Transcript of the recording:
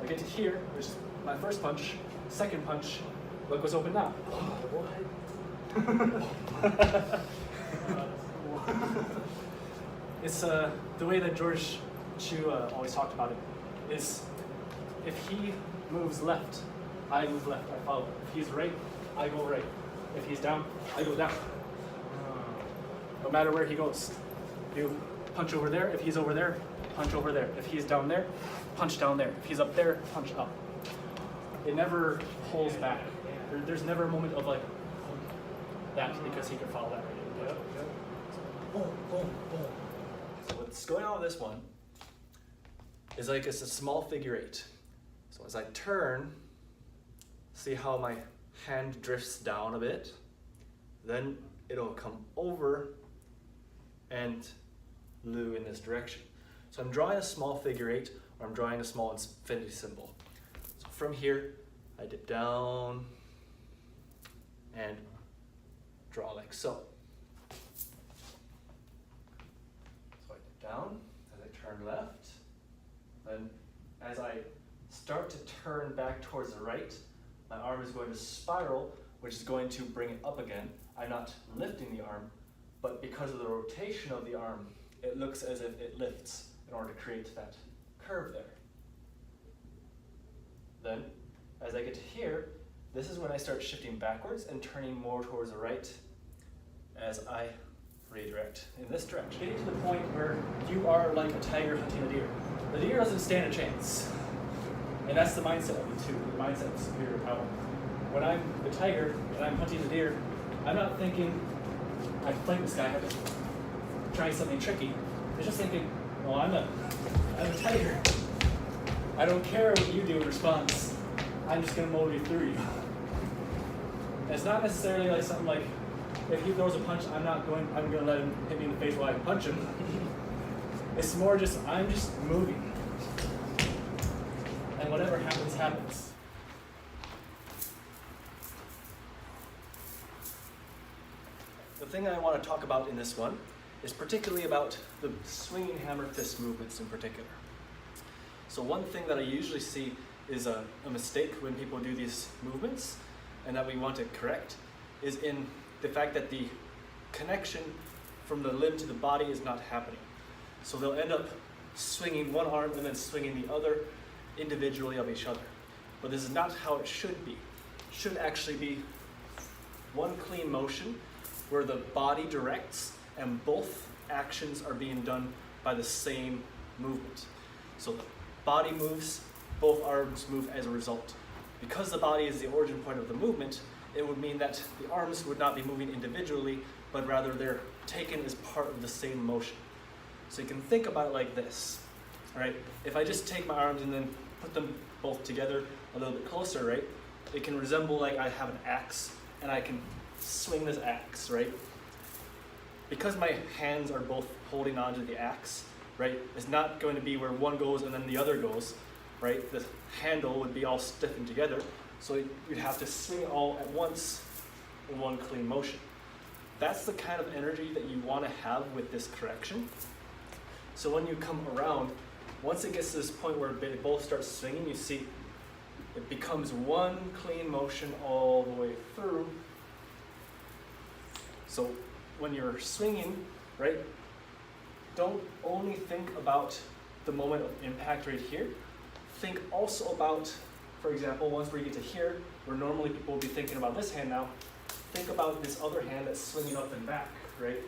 I get to here, which is my first punch, second punch, look what's open now. It's the way that George Chu always talked about it is if he moves left, I move left, I follow. If he's right, I go right. If he's down, I go down. No matter where he goes. You punch over there, if he's over there, punch over there. If he's down there, punch down there. If he's up there, punch up. It never pulls back. There's never a moment of like that because he can follow that right in. Boom, boom, boom. So what's going on with this one is like it's a small figure eight. So as I turn, see how my hand drifts down a bit, then it'll come over and Lu in this direction. So I'm drawing a small figure eight, or I'm drawing a small infinity symbol. So from here, I dip down and draw like so. So I dip down as I turn left, then as I start to turn back towards the right, my arm is going to spiral, which is going to bring it up again. I'm not lifting the arm, but because of the rotation of the arm, it looks as if it lifts in order to create that curve there. Then, as I get to here, this is when I start shifting backwards and turning more towards the right as I redirect in this direction. Getting to the point where you are like a tiger hunting a deer. The deer doesn't stand a chance. And that's the mindset of the two, the mindset of superior power. When I'm the tiger and I'm hunting the deer, I'm not thinking, I can fight this guy, I'm trying something tricky. It's just thinking, well, I'm a tiger. I don't care what you do in response. I'm just gonna mow you through you. And it's not necessarily like something like, if he throws a punch, I'm gonna let him hit me in the face while I punch him. It's more just, I'm just moving. And whatever happens, happens. The thing I want to talk about in this one is particularly about the swinging hammer fist movements in particular. So one thing that I usually see is a mistake when people do these movements, and that we want to correct, is in the fact that the connection from the limb to the body is not happening. So they'll end up swinging one arm and then swinging the other individually of each other. But this is not how it should be. It should actually be one clean motion where the body directs and both actions are being done by the same movement. So the body moves, both arms move as a result. Because the body is the origin point of the movement, it would mean that the arms would not be moving individually, but rather they're taken as part of the same motion. So you can think about it like this, right? If I just take my arms and then put them both together a little bit closer, right? It can resemble like I have an axe and I can swing this axe, right? Because my hands are both holding onto the axe, right? It's not going to be where one goes and then the other goes, right? The handle would be all stiffened together, so you'd have to swing it all at once in one clean motion. That's the kind of energy that you want to have with this correction. So when you come around, once it gets to this point where they both start swinging, you see it becomes one clean motion all the way through. So when you're swinging, right, don't only think about the moment of impact right here. Think also about, for example, once we get to here, where normally people will be thinking about this hand now, think about this other hand that's swinging up and back, right?